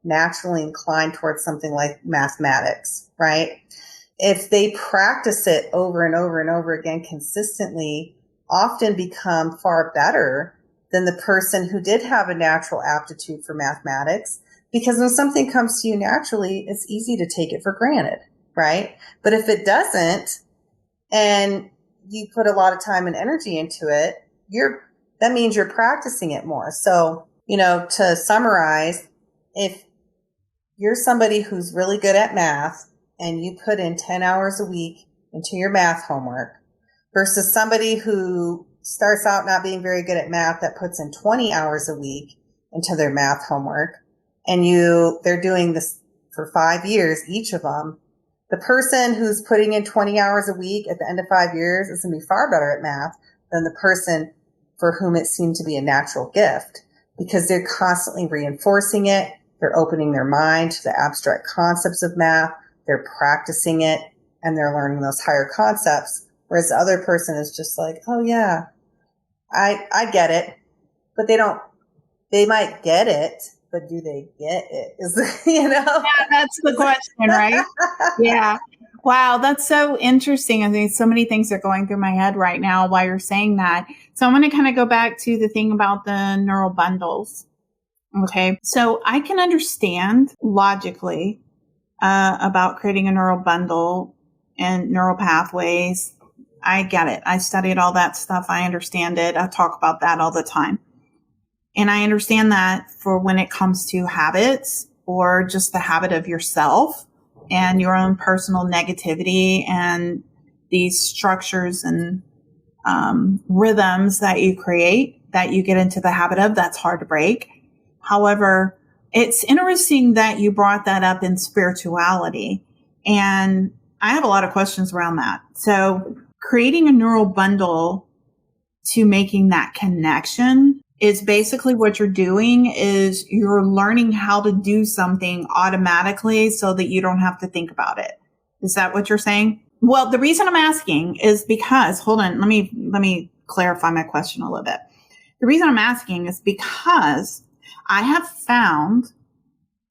naturally inclined towards something like mathematics, right? If they practice it over and over and over again consistently, often become far better than the person who did have a natural aptitude for mathematics. Because when something comes to you naturally, it's easy to take it for granted, right? But if it doesn't, and you put a lot of time and energy into it, that means you're practicing it more. So, to summarize, if you're somebody who's really good at math and you put in 10 hours a week into your math homework versus somebody who starts out not being very good at math that puts in 20 hours a week into their math homework, and they're doing this for 5 years, each of them, the person who's putting in 20 hours a week at the end of 5 years is going to be far better at math than the person for whom it seemed to be a natural gift, because they're constantly reinforcing it. They're opening their mind to the abstract concepts of math. They're practicing it, and they're learning those higher concepts. Whereas the other person is just like, oh yeah, I get it, but they might get it, but do they get it? Yeah, that's the question, right? Yeah. Wow, that's so interesting. I think so many things are going through my head right now while you're saying that. So I'm going to kind of go back to the thing about the neural bundles. Okay. So I can understand logically about creating a neural bundle and neural pathways. I get it. I studied all that stuff. I understand it. I talk about that all the time. And I understand that for when it comes to habits or just the habit of yourself and your own personal negativity and these structures and rhythms that you create, that you get into the habit of, that's hard to break. However, it's interesting that you brought that up in spirituality. And I have a lot of questions around that. So creating a neural bundle to making that connection is basically what you're doing is you're learning how to do something automatically so that you don't have to think about it. Is that what you're saying? Well, the reason I'm asking is because, hold on, let me clarify my question a little bit. The reason I'm asking is because I have found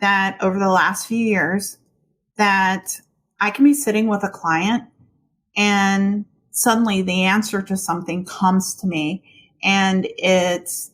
that over the last few years that I can be sitting with a client and suddenly the answer to something comes to me, and it's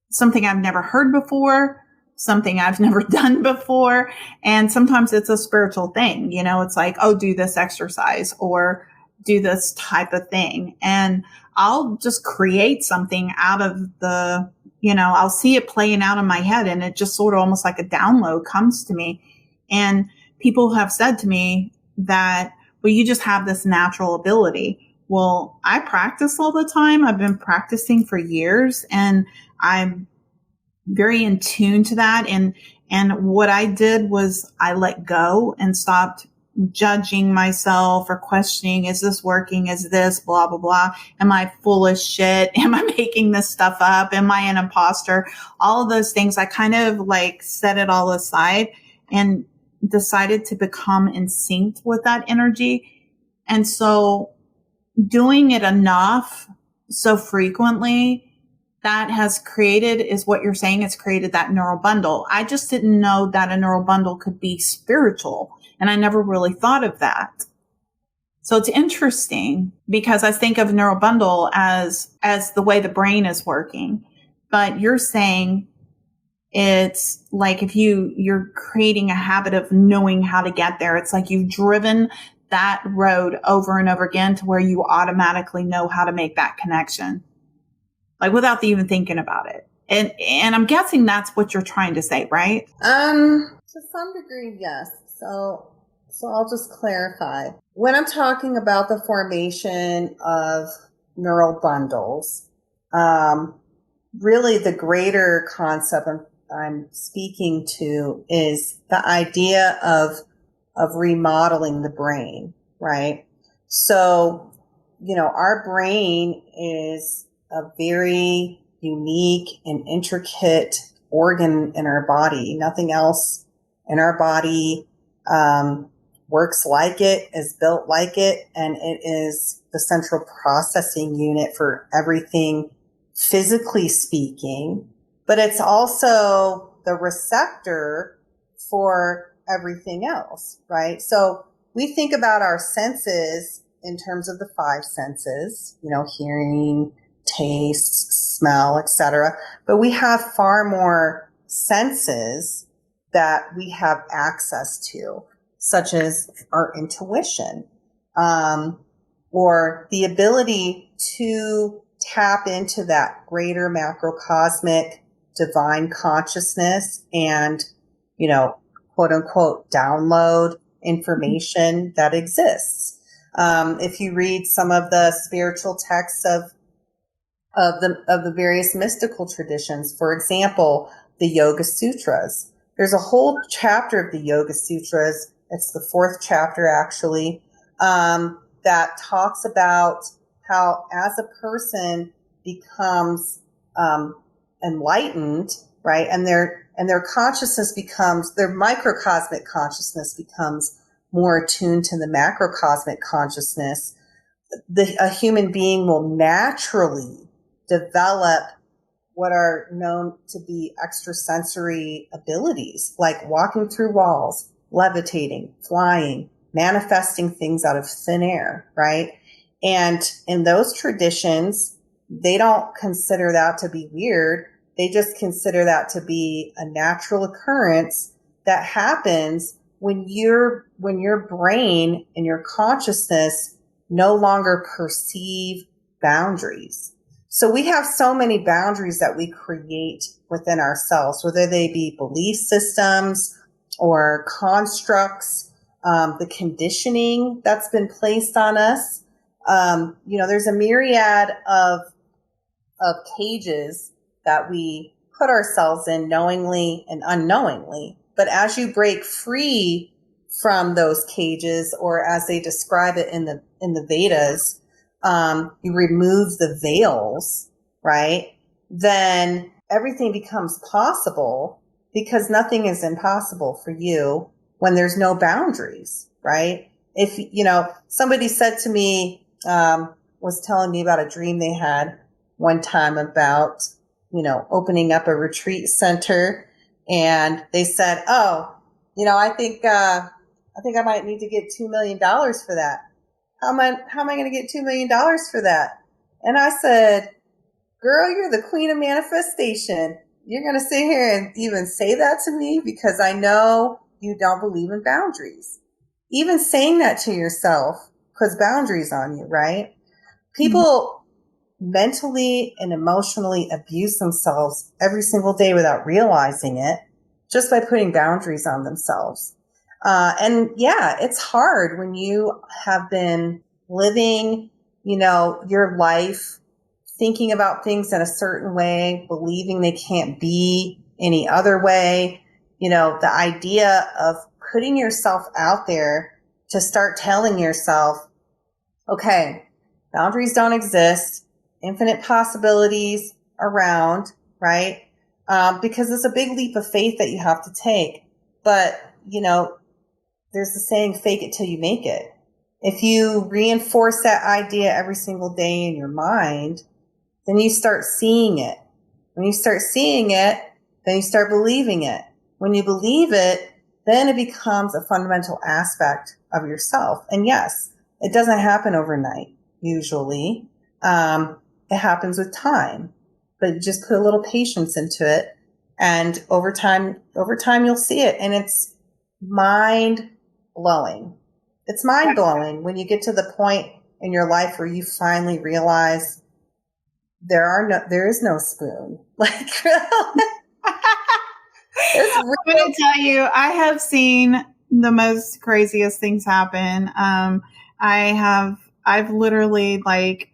something I've never heard before, something I've never done before. And sometimes it's a spiritual thing. It's like, oh, do this exercise or do this type of thing. And I'll just create something out of the, I'll see it playing out in my head, and it just sort of almost like a download comes to me. And people have said to me that, well, you just have this natural ability. Well, I practice all the time. I've been practicing for years, and I'm very in tune to that. And what I did was I let go and stopped judging myself or questioning, is this working? Is this blah, blah, blah? Am I full of shit? Am I making this stuff up? Am I an imposter? All of those things, I kind of like set it all aside and decided to become in sync with that energy. And so doing it enough so frequently, that has created, is what you're saying, it's created that neural bundle. I just didn't know that a neural bundle could be spiritual, and I never really thought of that. So it's interesting because I think of neural bundle as the way the brain is working, but you're saying It's like if you're creating a habit of knowing how to get there, it's like you've driven that road over and over again to where you automatically know how to make that connection, like without even thinking about it. And I'm guessing that's what you're trying to say, right? To some degree, yes. So I'll just clarify. When I'm talking about the formation of neural bundles, really the greater concept I'm speaking to is the idea of remodeling the brain, right? So, our brain is a very unique and intricate organ in our body. Nothing else in our body works like it, is built like it, and it is the central processing unit for everything physically speaking, but it's also the receptor for everything else, right? So we think about our senses in terms of the five senses, hearing, taste, smell, etc. But we have far more senses that we have access to, such as our intuition, or the ability to tap into that greater macrocosmic divine consciousness and, quote unquote, download information that exists. If you read some of the spiritual texts of the various mystical traditions, for example, the Yoga Sutras, there's a whole chapter of the Yoga Sutras. It's the 4th chapter, actually, that talks about how as a person becomes enlightened, right, and their consciousness becomes, their microcosmic consciousness becomes more attuned to the macrocosmic consciousness, a human being will naturally develop what are known to be extrasensory abilities, like walking through walls, levitating, flying, manifesting things out of thin air, right? And in those traditions, they don't consider that to be weird. They just consider that to be a natural occurrence that happens when your brain and your consciousness no longer perceive boundaries. So we have so many boundaries that we create within ourselves, whether they be belief systems or constructs, the conditioning that's been placed on us. There's a myriad of cages that we put ourselves in knowingly and unknowingly. But as you break free from those cages, or as they describe it in the Vedas, you remove the veils, right? Then everything becomes possible, because nothing is impossible for you when there's no boundaries, right? If, somebody said to me, was telling me about a dream they had one time about, opening up a retreat center. And they said, oh, I think I might need to get $2 million for that. How am I going to get $2 million for that? And I said, girl, you're the queen of manifestation. You're going to sit here and even say that to me, because I know you don't believe in boundaries. Even saying that to yourself puts boundaries on you, right? People mentally and emotionally abuse themselves every single day without realizing it, just by putting boundaries on themselves. And yeah, it's hard when you have been living, your life, thinking about things in a certain way, believing they can't be any other way. The idea of putting yourself out there to start telling yourself, okay, boundaries don't exist, infinite possibilities around, right? Because it's a big leap of faith that you have to take. But, there's the saying, fake it till you make it. If you reinforce that idea every single day in your mind, then you start seeing it. When you start seeing it, then you start believing it. When you believe it, then it becomes a fundamental aspect of yourself. And yes, it doesn't happen overnight, usually. It happens with time. But just put a little patience into it, And over time you'll see it. And it's mind blowing. It's mind blowing when you get to the point in your life where you finally realize there is no spoon. Like, I'm going to tell you, I have seen the most craziest things happen. I've literally like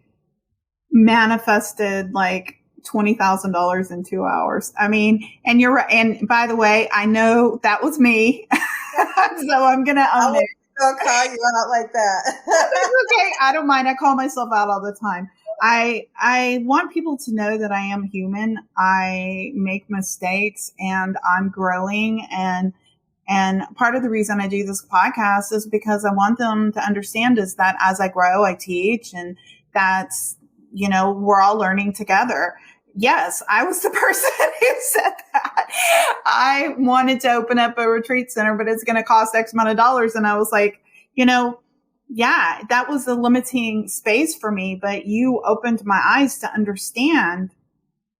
manifested like $20,000 in 2 hours. I mean, and you're right. And by the way, I know that was me. So I'm going to own it. I'll call you out like that. That's okay. I don't mind. I call myself out all the time. I want people to know that I am human. I make mistakes and I'm growing. And part of the reason I do this podcast is because I want them to understand is that as I grow, I teach, and that's, we're all learning together. Yes, I was the person who said that. I wanted to open up a retreat center, but it's going to cost X amount of dollars. And I was like, yeah, that was a limiting space for me, but you opened my eyes to understand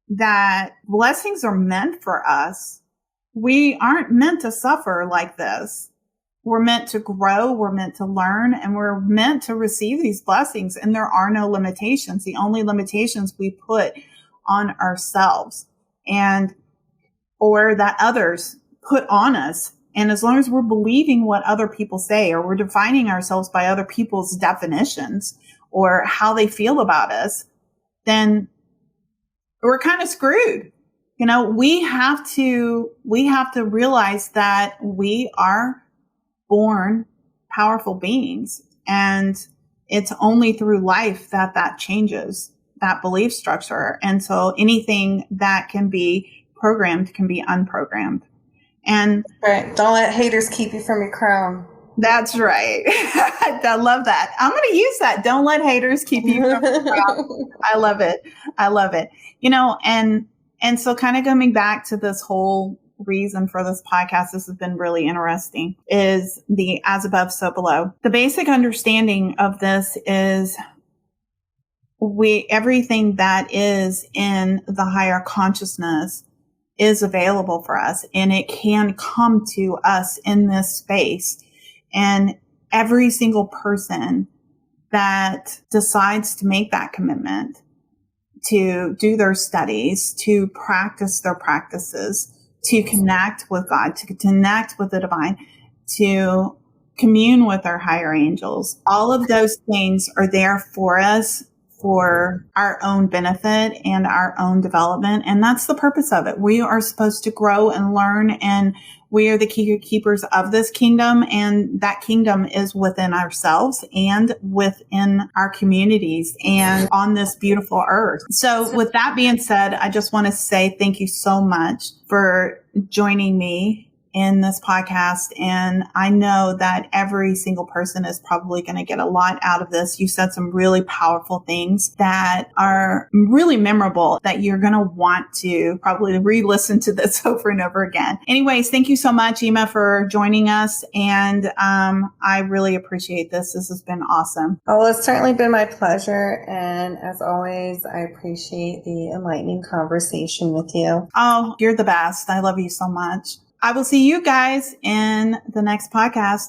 that blessings are meant for us. We aren't meant to suffer like this. We're meant to grow, we're meant to learn, and we're meant to receive these blessings. And there are no limitations. The only limitations we put on ourselves or that others put on us. And as long as we're believing what other people say, or we're defining ourselves by other people's definitions or how they feel about us, then we're kind of screwed. We have to realize that we are born powerful beings, and it's only through life that changes that belief structure. And so anything that can be programmed can be unprogrammed. And right. Don't let haters keep you from your crown. That's right. I love that. I'm going to use that. Don't let haters keep you from your crown. I love it. I love it. And so kind of coming back to this whole reason for this podcast, this has been really interesting, is the as above, so below. The basic understanding of this is everything that is in the higher consciousness is available for us, and it can come to us in this space. And every single person that decides to make that commitment to do their studies, to practice their practices, to connect with God, to connect with the divine, to commune with our higher angels, all of those things are there for us for our own benefit and our own development. And that's the purpose of it. We are supposed to grow and learn, and we are the keepers of this kingdom. And that kingdom is within ourselves and within our communities and on this beautiful earth. So with that being said, I just want to say thank you so much for joining me in this podcast. And I know that every single person is probably going to get a lot out of this. You said some really powerful things that are really memorable that you're going to want to probably re-listen to this over and over again. Anyways, thank you so much, Ema, for joining us. And I really appreciate this. This has been awesome. Oh, it's certainly been my pleasure. And as always, I appreciate the enlightening conversation with you. Oh, you're the best. I love you so much. I will see you guys in the next podcast.